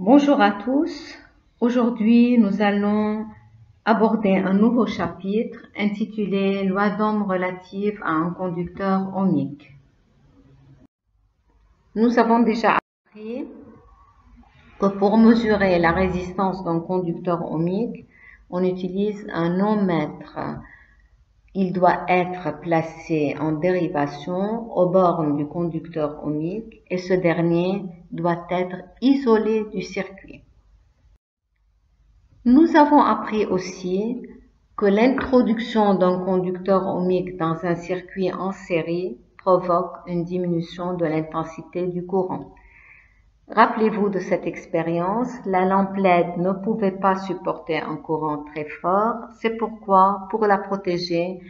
Bonjour à tous. Aujourd'hui, nous allons aborder un nouveau chapitre intitulé Loi d'Ohm relative à un conducteur ohmique. Nous avons déjà appris que pour mesurer la résistance d'un conducteur ohmique, on utilise un ohmmètre. Il doit être placé en dérivation aux bornes du conducteur ohmique et ce dernier doit être isolé du circuit. Nous avons appris aussi que l'introduction d'un conducteur ohmique dans un circuit en série provoque une diminution de l'intensité du courant. Rappelez-vous de cette expérience, la lampe LED ne pouvait pas supporter un courant très fort, c'est pourquoi, pour la protéger,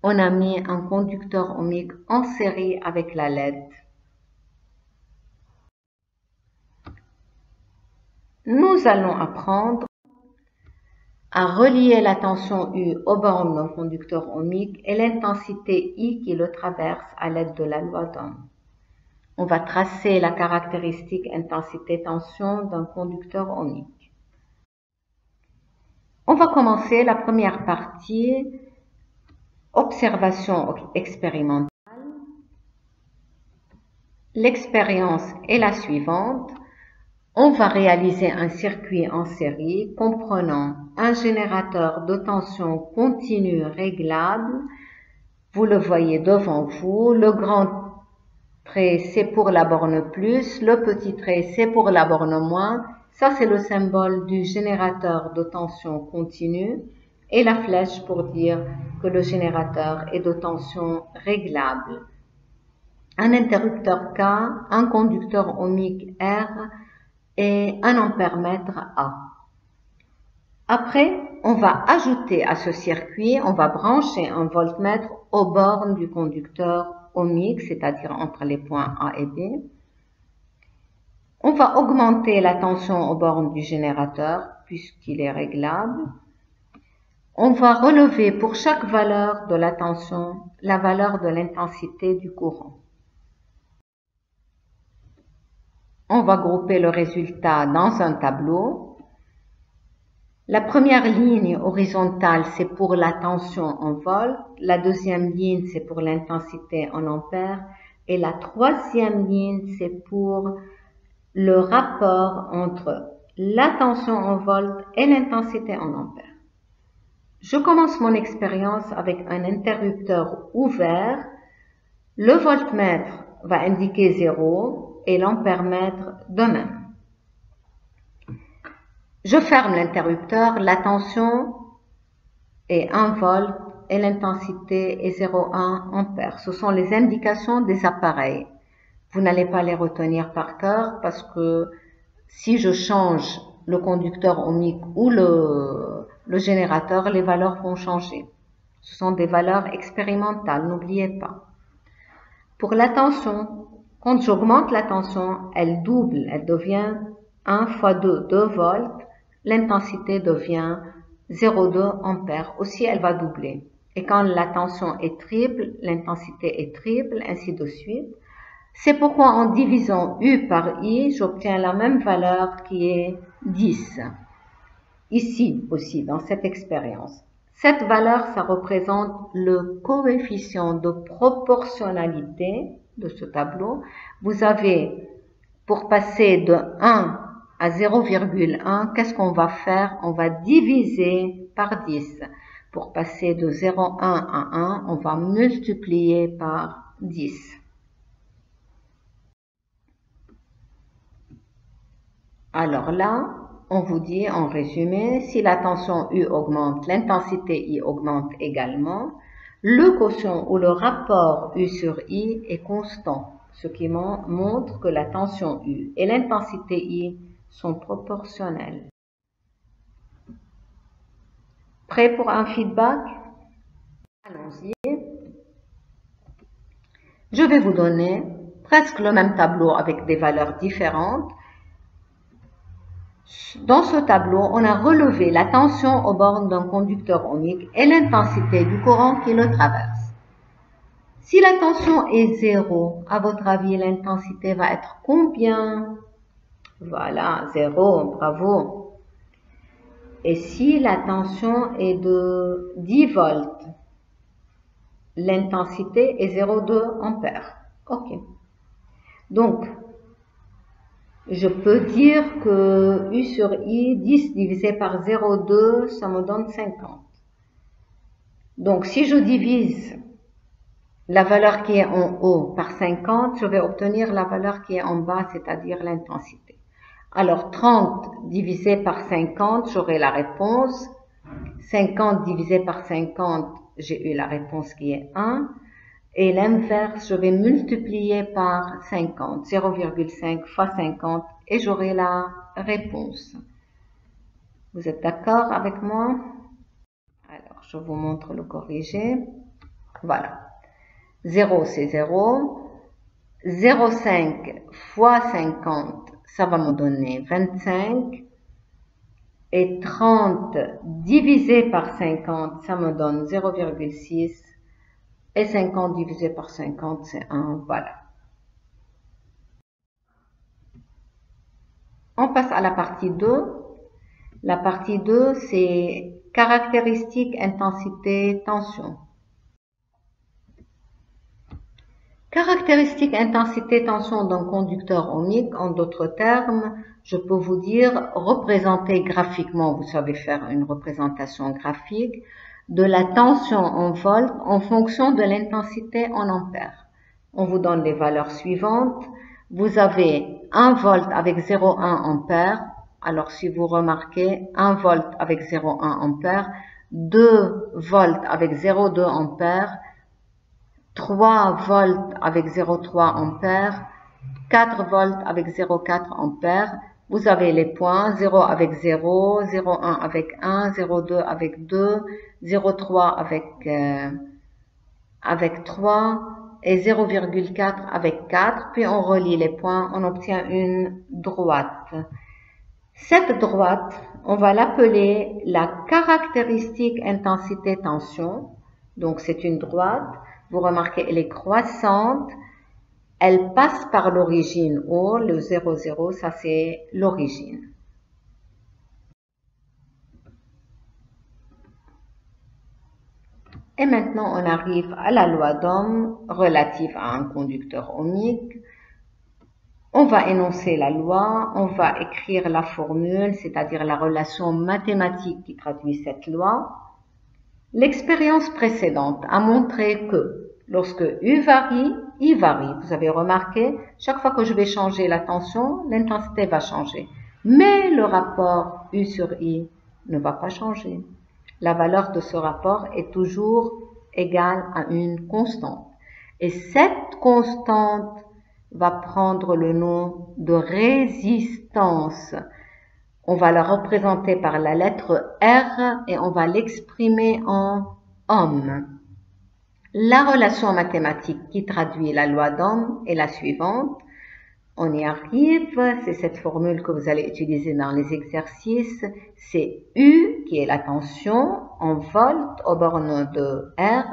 on a mis un conducteur ohmique en série avec la LED. Nous allons apprendre à relier la tension U aux bornes d'un conducteur ohmique et l'intensité I qui le traverse à l'aide de la loi d'Ohm. On va tracer la caractéristique intensité-tension d'un conducteur ohmique. On va commencer la première partie, observation expérimentale. L'expérience est la suivante. On va réaliser un circuit en série comprenant un générateur de tension continue réglable. Vous le voyez devant vous. Le grand trait, c'est pour la borne plus. Le petit trait, c'est pour la borne moins. Ça, c'est le symbole du générateur de tension continue. Et la flèche pour dire que le générateur est de tension réglable. Un interrupteur K, un conducteur ohmique R, et un ampèremètre A. Après, on va ajouter à ce circuit, on va brancher un voltmètre aux bornes du conducteur ohmique, c'est-à-dire entre les points A et B. On va augmenter la tension aux bornes du générateur, puisqu'il est réglable. On va relever pour chaque valeur de la tension la valeur de l'intensité du courant. On va grouper le résultat dans un tableau. La première ligne horizontale, c'est pour la tension en volts. La deuxième ligne, c'est pour l'intensité en ampères. Et la troisième ligne, c'est pour le rapport entre la tension en volts et l'intensité en ampères. Je commence mon expérience avec un interrupteur ouvert. Le voltmètre va indiquer 0. Et l'ampèremètre de même. Je ferme l'interrupteur, la tension est 1 volt et l'intensité est 0,1 ampère. Ce sont les indications des appareils. Vous n'allez pas les retenir par cœur parce que si je change le conducteur ohmique ou le générateur, les valeurs vont changer. Ce sont des valeurs expérimentales, n'oubliez pas. Pour la tension, quand j'augmente la tension, elle double, elle devient 1 fois 2, 2 volts. L'intensité devient 0,2 ampères. Aussi, elle va doubler. Et quand la tension est triple, l'intensité est triple, ainsi de suite. C'est pourquoi en divisant U par I, j'obtiens la même valeur qui est 10. Ici aussi, dans cette expérience. Cette valeur, ça représente le coefficient de proportionnalité de ce tableau. Vous avez, pour passer de 1 à 0,1, qu'est-ce qu'on va faire? On va diviser par 10. Pour passer de 0,1 à 1, on va multiplier par 10. Alors là, on vous dit en résumé, si la tension U augmente, l'intensité I augmente également. Le quotient ou le rapport U sur I est constant, ce qui montre que la tension U et l'intensité I sont proportionnelles. Prêt pour un feedback? Allons-y. Je vais vous donner presque le même tableau avec des valeurs différentes. Dans ce tableau, on a relevé la tension aux bornes d'un conducteur ohmique et l'intensité du courant qui le traverse. Si la tension est 0, à votre avis, l'intensité va être combien? Voilà, 0, bravo. Et si la tension est de 10 volts, l'intensité est 0,2 ampères. Ok. Donc, je peux dire que U sur I, 10 divisé par 0,2, ça me donne 50. Donc, si je divise la valeur qui est en haut par 50, je vais obtenir la valeur qui est en bas, c'est-à-dire l'intensité. Alors, 30 divisé par 50, j'aurai la réponse. 50 divisé par 50, j'ai eu la réponse qui est 1. Et l'inverse, je vais multiplier par 50, 0,5 fois 50, et j'aurai la réponse. Vous êtes d'accord avec moi? Alors, je vous montre le corrigé. Voilà. 0, c'est 0. 0,5 fois 50, ça va me donner 25. Et 30 divisé par 50, ça me donne 0,6. Et 50 divisé par 50, c'est 1. Voilà. On passe à la partie 2. La partie 2, c'est caractéristiques, intensité, tension. Caractéristiques, intensité, tension d'un conducteur ohmique, en d'autres termes, je peux vous dire représenter graphiquement, vous savez faire une représentation graphique, de la tension en volts en fonction de l'intensité en ampères. On vous donne les valeurs suivantes. Vous avez 1 volt avec 0,1 ampère. Alors si vous remarquez, 1 volt avec 0,1 ampère, 2 volts avec 0,2 ampère, 3 volts avec 0,3 ampères, 4 volts avec 0,4 ampères. Vous avez les points 0 avec 0, 0,1 avec 1, 0,2 avec 2, 0,3 avec 3 et 0,4 avec 4. Puis on relie les points, on obtient une droite. Cette droite, on va l'appeler la caractéristique intensité-tension. Donc c'est une droite. Vous remarquez, elle est croissante. Elle passe par l'origine O, le 0, 0, ça c'est l'origine. Et maintenant, on arrive à la loi d'Ohm relative à un conducteur ohmique. On va énoncer la loi, on va écrire la formule, c'est-à-dire la relation mathématique qui traduit cette loi. L'expérience précédente a montré que lorsque U varie, I varie. Vous avez remarqué, chaque fois que je vais changer la tension, l'intensité va changer. Mais le rapport U sur I ne va pas changer. La valeur de ce rapport est toujours égale à une constante. Et cette constante va prendre le nom de résistance. On va la représenter par la lettre R et on va l'exprimer en ohm. La relation mathématique qui traduit la loi d'Ohm est la suivante. On y arrive, c'est cette formule que vous allez utiliser dans les exercices. C'est U qui est la tension en volts aux bornes de R,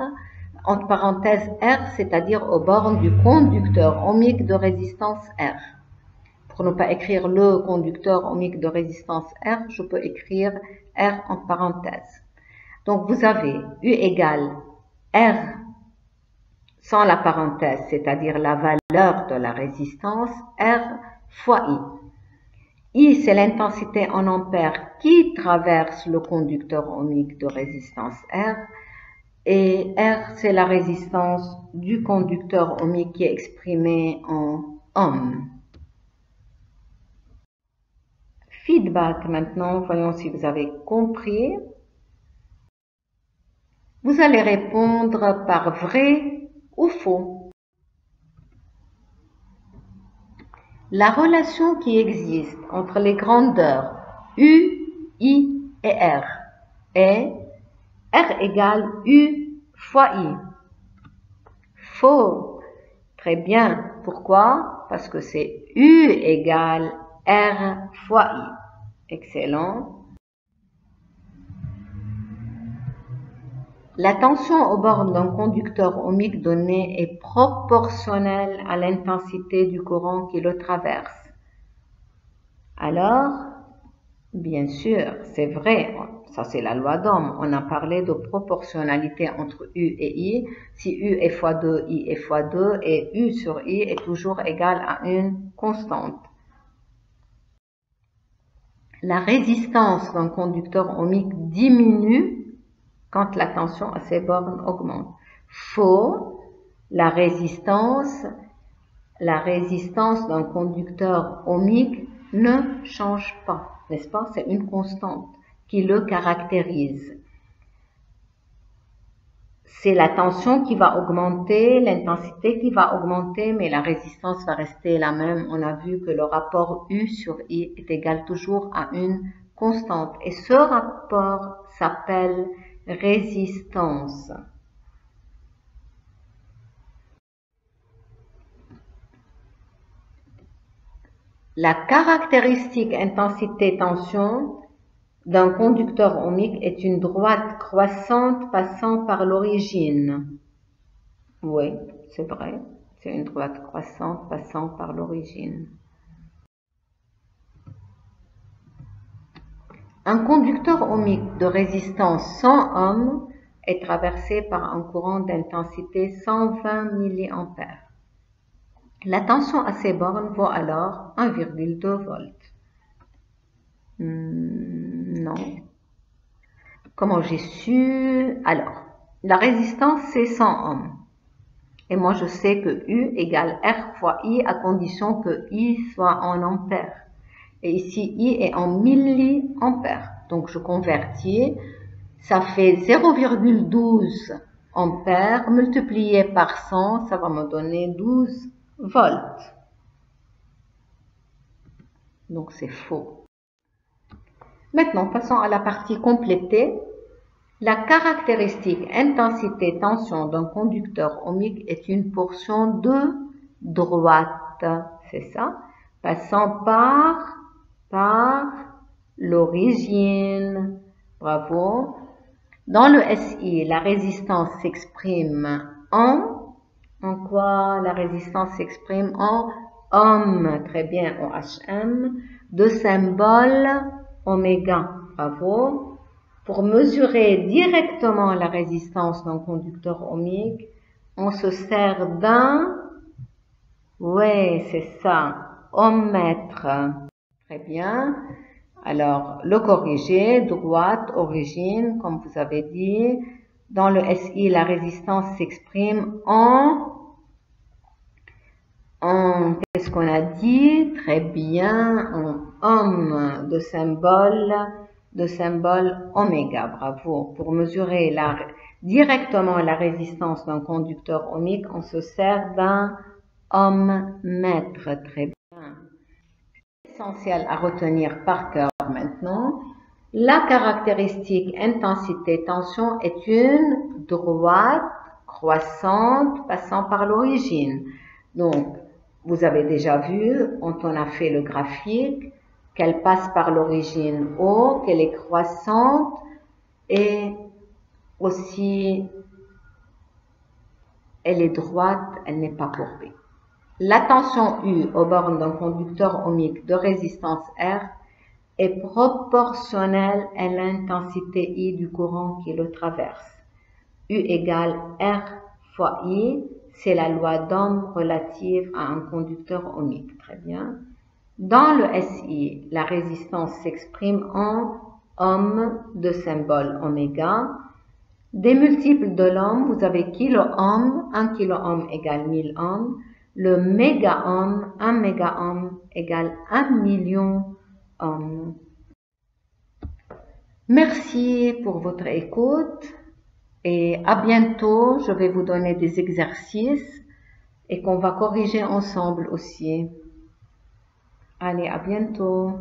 entre parenthèses R, c'est-à-dire aux bornes du conducteur ohmique de résistance R. Pour ne pas écrire le conducteur ohmique de résistance R, je peux écrire R entre parenthèses. Donc vous avez U égale R sans la parenthèse, c'est-à-dire la valeur de la résistance, R fois I. I, c'est l'intensité en ampères qui traverse le conducteur ohmique de résistance R. Et R, c'est la résistance du conducteur ohmique qui est exprimée en ohm. Feedback maintenant, voyons si vous avez compris. Vous allez répondre par vrai ou faux. La relation qui existe entre les grandeurs U, I et R est R égale U fois I. Faux. Très bien. Pourquoi? Parce que c'est U égale R fois I. Excellent. La tension aux bornes d'un conducteur ohmique donné est proportionnelle à l'intensité du courant qui le traverse. Alors, bien sûr, c'est vrai, ça c'est la loi d'Ohm. On a parlé de proportionnalité entre U et I. Si U est fois 2, I est fois 2 et U sur I est toujours égal à une constante. La résistance d'un conducteur ohmique diminue quand la tension à ses bornes augmente. Faux, la résistance d'un conducteur ohmique ne change pas, n'est-ce pas? C'est une constante qui le caractérise. C'est la tension qui va augmenter, l'intensité qui va augmenter, mais la résistance va rester la même. On a vu que le rapport U sur I est égal toujours à une constante. Et ce rapport s'appelle résistance. La caractéristique intensité-tension d'un conducteur ohmique est une droite croissante passant par l'origine. Oui, c'est vrai, c'est une droite croissante passant par l'origine. Un conducteur ohmique de résistance 100 ohms est traversé par un courant d'intensité 120 mA. La tension à ces bornes vaut alors 1,2 volts. Non. Comment j'ai su? Alors, la résistance c'est 100 ohms. Et moi je sais que U égale R fois I à condition que I soit en ampères. Et ici I est en milliampères. Donc je convertis, ça fait 0,12 ampères multiplié par 100, ça va me donner 12 volts. Donc c'est faux. Maintenant, passons à la partie complétée. La caractéristique intensité-tension d'un conducteur ohmique est une portion de droite, c'est ça, passant par l'origine. Bravo. Dans le SI, la résistance s'exprime en quoi? La résistance s'exprime en ohm, très bien, OHM, de symbole oméga. Bravo. Pour mesurer directement la résistance d'un conducteur ohmique, on se sert d'un, ouais, c'est ça, ohmmètre. Très bien. Alors, le corrigé, droite, origine, comme vous avez dit. Dans le SI, la résistance s'exprime en qu'est-ce qu'on a dit? Très bien, en ohm de symbole oméga. Bravo. Pour mesurer directement la résistance d'un conducteur ohmique, on se sert d'un ohmmètre. Très bien. Essentiel à retenir par cœur maintenant. La caractéristique intensité-tension est une droite croissante passant par l'origine. Donc, vous avez déjà vu, quand on a fait le graphique, qu'elle passe par l'origine O, qu'elle est croissante et aussi elle est droite, elle n'est pas courbée. La tension U aux bornes d'un conducteur ohmique de résistance R est proportionnelle à l'intensité I du courant qui le traverse. U égale R fois I, c'est la loi d'Ohm relative à un conducteur ohmique. Très bien. Dans le SI, la résistance s'exprime en ohm de symbole oméga. Des multiples de l'ohm, vous avez kilo-ohm, 1 kilo-ohm égale 1000 ohms. Le méga-ohm, 1 méga-ohm égale 1 million ohms. Merci pour votre écoute et à bientôt. Je vais vous donner des exercices et qu'on va corriger ensemble aussi. Allez, à bientôt.